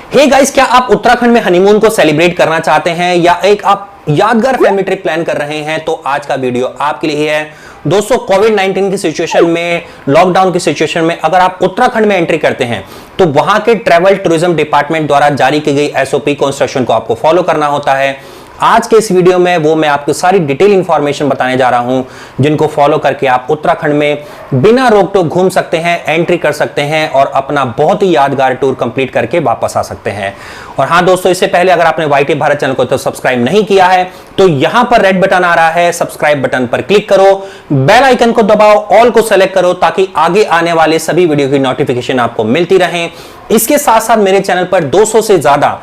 Hey guys, क्या आप उत्तराखंड में हनीमून को सेलिब्रेट करना चाहते हैं या एक आप यादगार फैमिली ट्रिप प्लान कर रहे हैं तो आज का वीडियो आपके लिए है। दोस्तों, कोविड-19 की सिचुएशन में, लॉकडाउन की सिचुएशन में अगर आप उत्तराखंड में एंट्री करते हैं तो वहां के ट्रैवल टूरिज्म डिपार्टमेंट द्वारा जारी की गई एसओपी को, इंस्ट्रक्शन को आपको फॉलो करना होता है। आज के इस वीडियो में वो मैं आपको सारी डिटेल इंफॉर्मेशन बताने जा रहा हूं जिनको फॉलो करके आप उत्तराखंड में बिना रोक टोक घूम सकते हैं, एंट्री कर सकते हैं और अपना बहुत ही यादगार टूर कंप्लीट करके वापस आ सकते हैं। और हां दोस्तों, इससे पहले अगर आपने वाईटी भारत चैनल को तो सब्सक्राइब नहीं किया है तो यहां पर रेड बटन आ रहा है, सब्सक्राइब बटन पर क्लिक करो, बेल आइकन को दबाओ, ऑल को सेलेक्ट करो ताकि आगे आने वाले सभी वीडियो की नोटिफिकेशन आपको मिलती रहे। इसके साथ साथ मेरे चैनल पर 200 से ज्यादा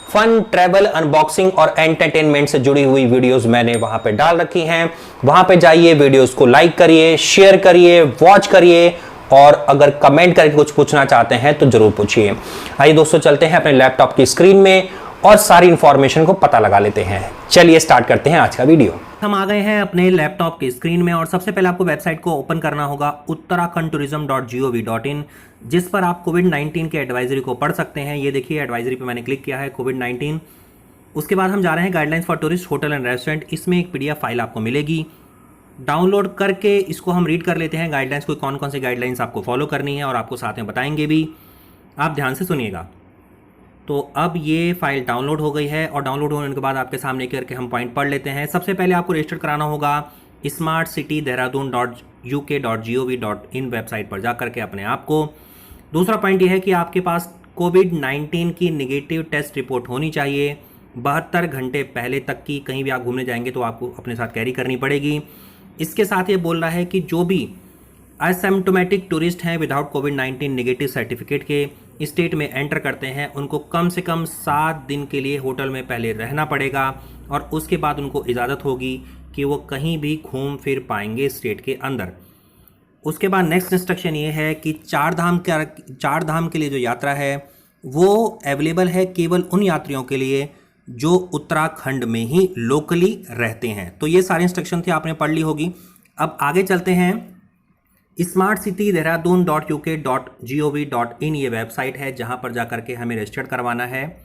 फन, ट्रैवल, अनबॉक्सिंग और एंटरटेनमेंट से जुड़ी हुई वीडियोस मैंने वहां पे डाल रखी हैं। वहां पे जाइए, वीडियोस को लाइक करिए, शेयर करिए, वॉच करिए और अगर कमेंट करके कुछ पूछना चाहते हैं तो जरूर पूछिए। आइए दोस्तों, चलते हैं अपने लैपटॉप की स्क्रीन में और सारी इंफॉर्मेशन को पता लगा लेते हैं। चलिए स्टार्ट करते हैं आज का वीडियो। हम आ गए हैं अपने लैपटॉप की स्क्रीन में और सबसे पहले आपको वेबसाइट को ओपन करना होगा uttarakhndtourism.gov.in, जिस पर आप कोविड-19 के एडवाइजरी को पढ़ सकते हैं। ये देखिए, एडवाइजरी पे मैंने क्लिक किया है, कोविड-19। उसके बाद हम जा रहे हैं guidelines for tourist hotel and restaurant. इसमें एक पीडीएफ फाइल आपको मिलेगी, डाउनलोड करके इसको हम रीड कर लेते हैं। गाइडलाइंस को, कौन कौन सी गाइडलाइंस आपको फॉलो करनी है और आपको साथ में बताएंगे भी, आप ध्यान से सुनिएगा। तो अब ये फाइल डाउनलोड हो गई है और डाउनलोड होने के बाद आपके सामने करके हम पॉइंट पढ़ लेते हैं। सबसे पहले आपको रजिस्टर कराना होगा smartcityderadun.uk.gov.in वेबसाइट पर जाकर के अपने आप को। दूसरा पॉइंट ये है कि आपके पास कोविड-19 की नेगेटिव टेस्ट रिपोर्ट होनी चाहिए 72 घंटे पहले तक की। कहीं भी आप घूमने जाएंगे तो आपको अपने साथ कैरी करनी पड़ेगी। इसके साथ ये बोल रहा है कि जो भी एसिम्प्टोमेटिक टूरिस्ट हैं विदाउट कोविड-19 नेगेटिव सर्टिफिकेट के स्टेट में एंटर करते हैं, उनको कम से कम 7 दिन के लिए होटल में पहले रहना पड़ेगा और उसके बाद उनको इजाज़त होगी कि वो कहीं भी घूम फिर पाएंगे स्टेट के अंदर। उसके बाद नेक्स्ट इंस्ट्रक्शन ये है कि चार धाम के लिए जो यात्रा है वो अवेलेबल है केवल उन यात्रियों के लिए जो उत्तराखंड में ही लोकली रहते हैं। तो ये सारी इंस्ट्रक्शन थी, आपने पढ़ ली होगी। अब आगे चलते हैं। smartcityderadun.uk.gov.in ये वेबसाइट है जहां पर जाकर के हमें रजिस्टर्ड करवाना है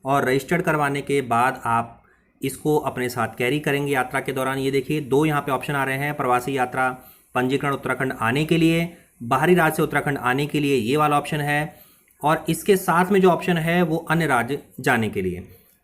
और रजिस्टर्ड करवाने के बाद आप इसको अपने साथ कैरी करेंगे यात्रा के दौरान। ये देखिए, 2 यहाँ पे ऑप्शन आ रहे हैं, प्रवासी यात्रा पंजीकरण उत्तराखंड आने के लिए, बाहरी राज्य से उत्तराखंड आने के लिए ये वाला ऑप्शन है, और इसके साथ में जो ऑप्शन है वो अन्य राज्य जाने के लिए।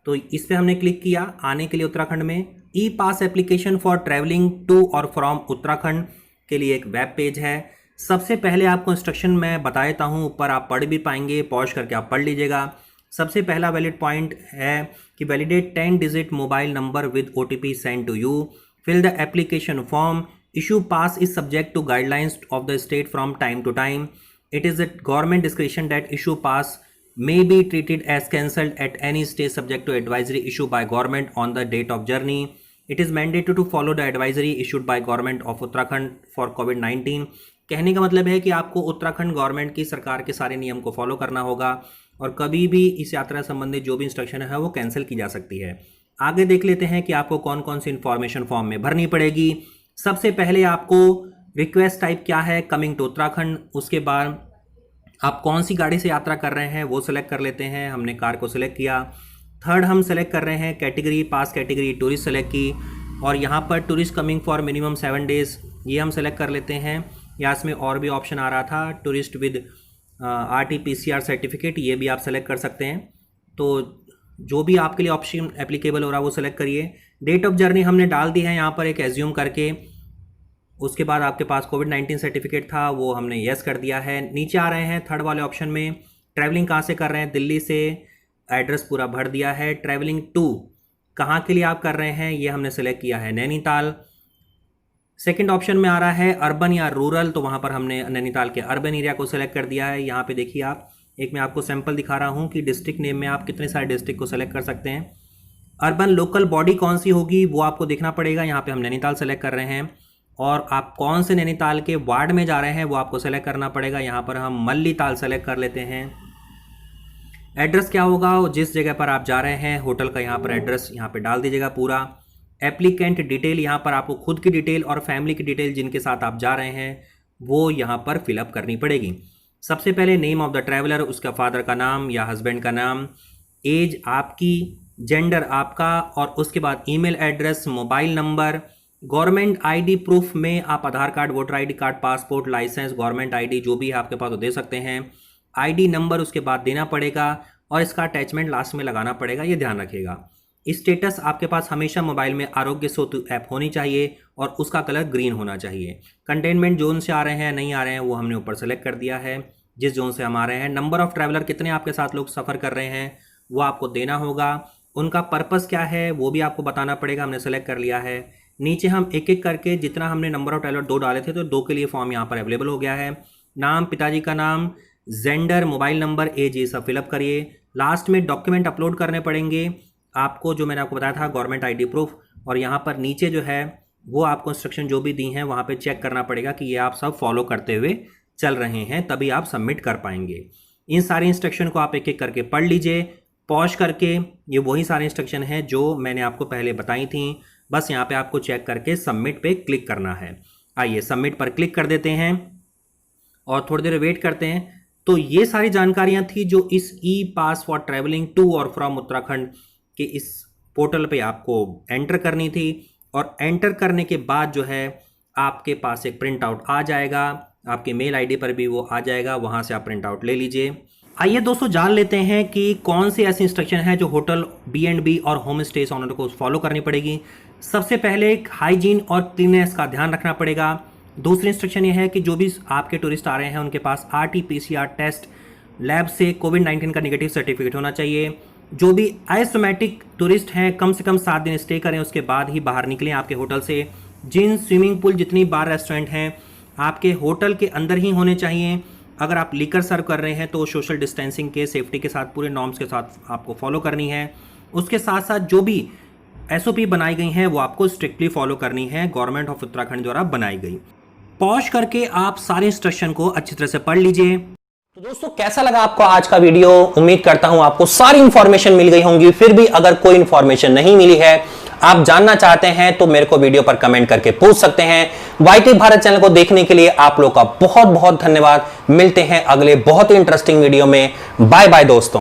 तो इस पर हमने क्लिक किया, आने के लिए उत्तराखंड में। ई पास एप्लीकेशन फॉर ट्रैवलिंग टू और फ्रॉम उत्तराखंड के लिए एक वेब पेज है। सबसे पहले आपको इंस्ट्रक्शन मैं बता देता हूँ, ऊपर आप पढ़ भी पाएंगे, पॉज करके आप पढ़ लीजिएगा। सबसे पहला वैलिड पॉइंट है कि validate 10 digit mobile number with OTP send to you, fill the application form, issue pass is subject to guidelines of the state from time to time, it is the government description that issue pass may be treated as cancelled at any stage subject to advisory issued by government on the date of journey. It is mandatory to follow the advisory issued by government of Uttarakhand for COVID-19. कहने का मतलब है कि आपको Uttarakhand government की, सरकार के सारे नियम को फॉलो करना होगा और कभी भी इस यात्रा संबंधित जो भी इंस्ट्रक्शन है वो कैंसिल की जा सकती है। आगे देख लेते हैं कि आपको कौन कौन सी इंफॉर्मेशन फॉर्म में भरनी पड़ेगी। सबसे पहले आपको रिक्वेस्ट टाइप क्या है, कमिंग टू उत्तराखंड। उसके बाद आप कौन सी गाड़ी से यात्रा कर रहे हैं वो सिलेक्ट कर लेते हैं, हमने कार को सिलेक्ट किया। थर्ड हम सेलेक्ट कर रहे हैं कैटेगरी, पास कैटेगरी टूरिस्ट सेलेक्ट की, और यहाँ पर tourist coming for minimum 7 days ये हम सेलेक्ट कर लेते हैं। या इसमें और भी ऑप्शन आ रहा था, टूरिस्ट विद RT-PCR सर्टिफिकेट, ये भी आप सेलेक्ट कर सकते हैं। तो जो भी आपके लिए ऑप्शन एप्लीकेबल हो रहा है वो सेलेक्ट करिए। डेट ऑफ जर्नी हमने डाल दी है यहाँ पर एक एज्यूम करके। उसके बाद आपके पास कोविड-19 सर्टिफिकेट था, वो हमने येस कर दिया है। नीचे आ रहे हैं थर्ड वाले ऑप्शन में, ट्रैवलिंग कहाँ से कर रहे हैं, दिल्ली से, एड्रेस पूरा भर दिया है। ट्रैवलिंग टू कहाँ के लिए आप कर रहे हैं ये हमने सेलेक्ट किया है, नैनीताल। सेकंड ऑप्शन में आ रहा है अर्बन या रूरल, तो वहाँ पर हमने नैनीताल के अर्बन एरिया को सेलेक्ट कर दिया है। यहाँ पे देखिए आप, एक मैं आपको सैंपल दिखा रहा हूँ कि डिस्ट्रिक्ट नेम में आप कितने सारे डिस्ट्रिक्ट को सेलेक्ट कर सकते हैं। अर्बन लोकल बॉडी कौन सी होगी वो आपको देखना पड़ेगा। यहाँ पर हम नैनीताल सेलेक्ट कर रहे हैं, और आप कौन से नैनीताल के वार्ड में जा रहे हैं वो आपको सेलेक्ट करना पड़ेगा। यहाँ पर हम मल्लीताल सेलेक्ट कर लेते हैं। एड्रेस क्या होगा, जिस जगह पर आप जा रहे हैं होटल का यहाँ पर एड्रेस यहाँ पे डाल दीजिएगा पूरा। एप्लीकेंट डिटेल, यहाँ पर आपको खुद की डिटेल और फैमिली की डिटेल जिनके साथ आप जा रहे हैं वो यहाँ पर फिलअप करनी पड़ेगी। सबसे पहले नेम ऑफ द ट्रैवलर, उसका फादर का नाम या हस्बैंड का नाम, एज आपकी, जेंडर आपका, और उसके बाद email address, mobile number, government ID proof में आप Aadhaar card, voter ID card, passport, license, government ID जो भी है आपके पास वो दे सकते हैं। आईडी नंबर उसके बाद देना पड़ेगा और इसका अटैचमेंट लास्ट में लगाना पड़ेगा, ये ध्यान रखिएगा। स्टेटस आपके पास हमेशा मोबाइल में आरोग्य सेतु ऐप होनी चाहिए और उसका कलर ग्रीन होना चाहिए। कंटेनमेंट जोन से आ रहे हैं नहीं आ रहे हैं वो हमने ऊपर सेलेक्ट कर दिया है, जिस जोन से हम आ रहे हैं। नंबर ऑफ ट्रैवलर, कितने आपके साथ लोग सफ़र कर रहे हैं वो आपको देना होगा। उनका पर्पस क्या है वो भी आपको बताना पड़ेगा, हमने सेलेक्ट कर लिया है। नीचे हम एक एक करके, जितना हमने नंबर ऑफ ट्रैवलर 2 डाले थे तो 2 के लिए फॉर्म यहाँ पर अवेलेबल हो गया है। नाम, पिताजी का नाम, जेंडर, मोबाइल नंबर, एज, ये सब फिलअप करिए। लास्ट में डॉक्यूमेंट अपलोड करने पड़ेंगे आपको, जो मैंने आपको बताया था गवर्नमेंट आईडी प्रूफ, और यहाँ पर नीचे जो है वो आपको इंस्ट्रक्शन जो भी दी हैं वहाँ पे चेक करना पड़ेगा कि ये आप सब फॉलो करते हुए चल रहे हैं, तभी आप सबमिट कर पाएंगे। इन सारे इंस्ट्रक्शन को आप एक एक करके पढ़ लीजिए पॉज करके। ये वही सारे इंस्ट्रक्शन हैं जो मैंने आपको पहले बताई थी, बस यहाँ पे आपको चेक करके सबमिट पे क्लिक करना है। आइए सबमिट पर क्लिक कर देते हैं और थोड़ी देर वेट करते हैं। तो ये सारी जानकारियाँ थी जो इस ई पास फॉर ट्रैवलिंग टू और फ्रॉम उत्तराखंड कि इस पोर्टल पे आपको एंटर करनी थी, और एंटर करने के बाद जो है आपके पास एक प्रिंट आउट आ जाएगा, आपके मेल आईडी पर भी वो आ जाएगा, वहाँ से आप प्रिंट आउट ले लीजिए। आइए दोस्तों जान लेते हैं कि कौन सी ऐसी इंस्ट्रक्शन है जो होटल, B&B और होम स्टे ऑनर को फॉलो करनी पड़ेगी। सबसे पहले हाइजीन और क्लीननेस का ध्यान रखना पड़ेगा। दूसरी इंस्ट्रक्शन ये है कि जो भी आपके टूरिस्ट आ रहे हैं उनके पास RT-PCR टेस्ट लैब से कोविड-19 का नेगेटिव सर्टिफिकेट होना चाहिए। जो भी एसिम्प्टोमेटिक टूरिस्ट हैं कम से कम 7 दिन स्टे करें, उसके बाद ही बाहर निकलें आपके होटल से। जिन स्विमिंग पूल, जितनी बार, रेस्टोरेंट हैं आपके होटल के अंदर ही होने चाहिए। अगर आप लीकर सर्व कर रहे हैं तो सोशल डिस्टेंसिंग के, सेफ्टी के साथ, पूरे नॉर्म्स के साथ आपको फॉलो करनी है। उसके साथ साथ जो भी SOP बनाई गई हैं वो आपको स्ट्रिक्टली फॉलो करनी है, गवर्नमेंट ऑफ उत्तराखंड द्वारा बनाई गई। पॉज करके आप सारे इंस्ट्रक्शन को अच्छी तरह से पढ़ लीजिए। तो दोस्तों कैसा लगा आपको आज का वीडियो? उम्मीद करता हूं आपको सारी इंफॉर्मेशन मिल गई होंगी। फिर भी अगर कोई इंफॉर्मेशन नहीं मिली है, आप जानना चाहते हैं, तो मेरे को वीडियो पर कमेंट करके पूछ सकते हैं। YT भारत चैनल को देखने के लिए आप लोग का बहुत बहुत धन्यवाद। मिलते हैं अगले बहुत ही इंटरेस्टिंग वीडियो में। बाय बाय दोस्तों।